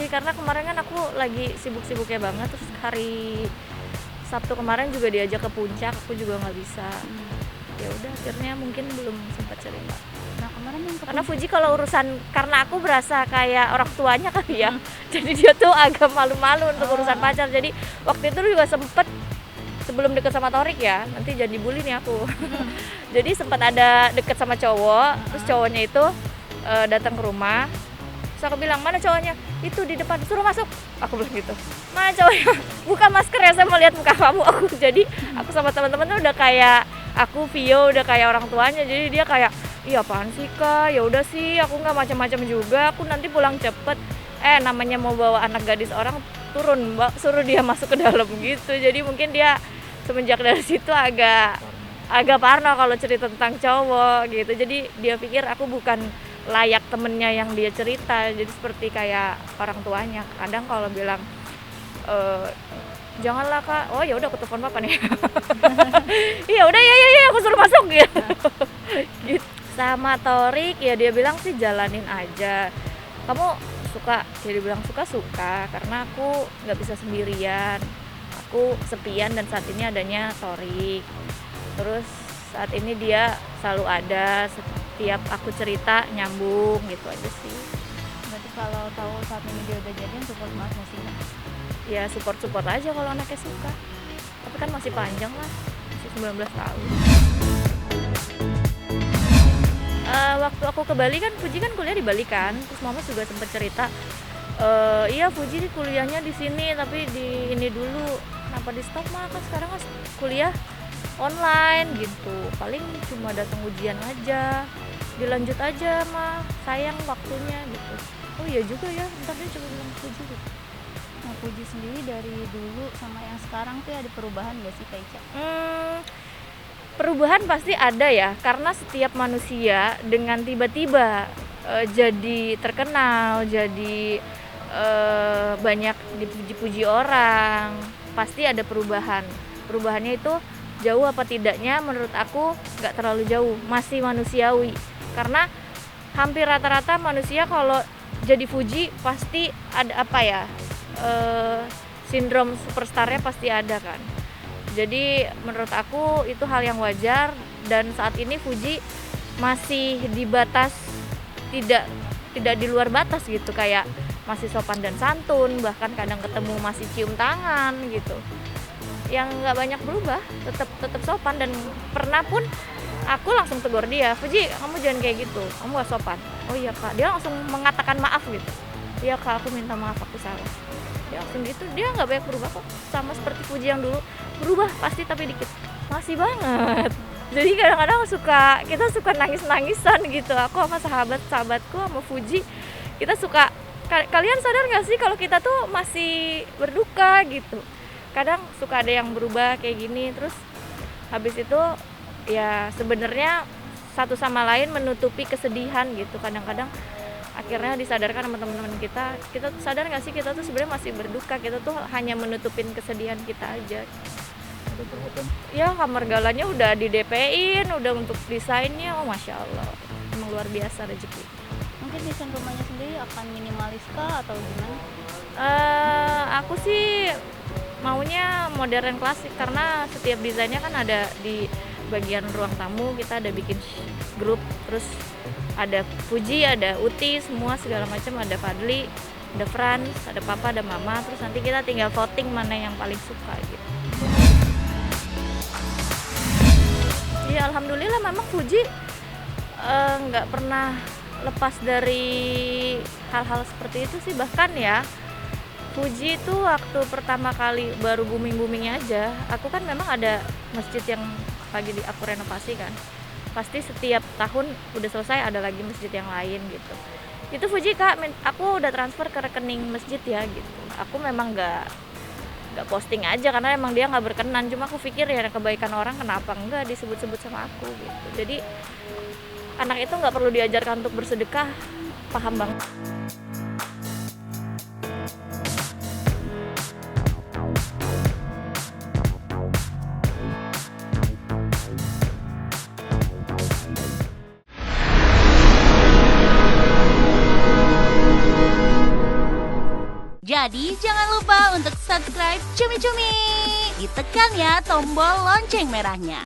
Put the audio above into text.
karena kemarin kan aku lagi sibuk-sibuknya banget, terus hari Sabtu kemarin juga diajak ke puncak, aku juga nggak bisa. Ya udah akhirnya mungkin belum sempat cerita. Nah kemarin yang Karena Fuji kalau urusan, karena aku berasa kayak orang tuanya kali ya, jadi dia tuh agak malu-malu untuk urusan pacar. Jadi waktu itu juga sempet, sebelum deket sama Torik ya, nanti jadi bully nih aku. Jadi sempat ada deket sama cowok, terus cowoknya itu datang ke rumah, terus aku bilang, mana cowoknya? Itu di depan, suruh masuk. Aku bilang gitu, mana cowoknya? Buka masker ya, saya mau lihat muka kamu. Jadi aku sama teman-teman tuh udah kayak, aku Vio udah kayak orang tuanya, jadi dia kayak, iya apaan sih kak, ya udah sih aku nggak macam-macam juga, aku nanti pulang cepet. Namanya mau bawa anak gadis orang, turun mbak, suruh dia masuk ke dalam gitu. Jadi mungkin dia semenjak dari situ agak parno kalau cerita tentang cowok gitu. Jadi dia pikir aku bukan layak temennya yang dia cerita, jadi seperti kayak orang tuanya. Kadang kalau bilang janganlah kak, oh ya udah aku telepon papa nih. Iya udah ya aku suruh masuk gitu. Gitu. Sama Torik ya dia bilang sih jalanin aja, kamu suka, jadi bilang suka karena aku nggak bisa sendirian, aku sepian dan saat ini adanya Torik. Terus saat ini dia selalu ada, setiap aku cerita nyambung gitu aja sih. berarti kalau tahu saat ini dia udah jadian support banget nggak sih? Ya support aja kalau anaknya suka, tapi kan masih panjang lah, masih 19 tahun. Waktu aku ke Bali kan, Fuji kan kuliah di Bali kan, terus mama juga sempat cerita, iya Fuji kuliahnya di sini tapi di ini dulu, kenapa di stop mah, kan sekarang kuliah online gitu, paling cuma datang ujian aja, dilanjut aja mah, sayang waktunya gitu. Oh iya juga ya, ntar dia coba bilang Fuji gitu. Nah Puji sendiri dari dulu sama yang sekarang tuh ada perubahan nggak sih Kak Ica? Perubahan pasti ada ya, karena setiap manusia dengan tiba-tiba jadi terkenal, jadi banyak dipuji-puji orang, pasti ada perubahan. Perubahannya itu jauh apa tidaknya menurut aku nggak terlalu jauh, masih manusiawi. Karena hampir rata-rata manusia kalau jadi Fuji pasti ada apa ya, sindrom superstarnya pasti ada kan. Jadi menurut aku itu hal yang wajar, dan saat ini Fuji masih di batas, tidak di luar batas gitu, kayak masih sopan dan santun, bahkan kadang ketemu masih cium tangan gitu. Yang nggak banyak berubah, tetap sopan. Dan pernah pun aku langsung tegur dia, Fuji kamu jangan kayak gitu, kamu nggak sopan. Oh iya kak, dia langsung mengatakan maaf gitu. Iya kak, aku minta maaf, aku salah. Dia langsung gitu, dia nggak banyak berubah kok, sama seperti Fuji yang dulu. Berubah pasti tapi dikit, masih banget. Jadi kadang-kadang kita suka nangis-nangisan gitu, aku sama sahabatku sama Fuji, kita suka, kalian sadar nggak sih kalau kita tuh masih berduka gitu. Kadang suka ada yang berubah kayak gini, terus habis itu ya sebenarnya satu sama lain menutupi kesedihan gitu. Kadang-kadang akhirnya disadarkan sama teman-teman kita tuh sadar nggak sih kita tuh sebenarnya masih berduka, kita tuh hanya menutupin kesedihan kita aja. Ya kamar galanya udah di DP-in, udah untuk desainnya, oh masya Allah, emang luar biasa rezeki. Mungkin desain rumahnya sendiri akan minimalis kah atau gimana? Aku sih maunya modern klasik, karena setiap desainnya kan ada di bagian ruang tamu, kita ada bikin grup, terus ada Fuji, ada Uti, semua segala macam, ada Fadli, ada Frans, ada Papa, ada Mama, terus nanti kita tinggal voting mana yang paling suka gitu. Ya alhamdulillah memang Fuji nggak pernah lepas dari hal-hal seperti itu sih. Bahkan ya Fuji itu waktu pertama kali baru booming-boomingnya aja, aku kan memang ada masjid yang lagi aku renovasi kan, pasti setiap tahun udah selesai ada lagi masjid yang lain gitu. Itu Fuji kak, aku udah transfer ke rekening masjid ya gitu. Aku memang nggak posting aja karena emang dia nggak berkenan, cuma aku pikir ya kebaikan orang kenapa enggak disebut-sebut sama aku gitu. Jadi anak itu nggak perlu diajarkan untuk bersedekah, paham banget. Jadi jangan lupa untuk subscribe Cumi Cumi. Ditekan ya tombol lonceng merahnya.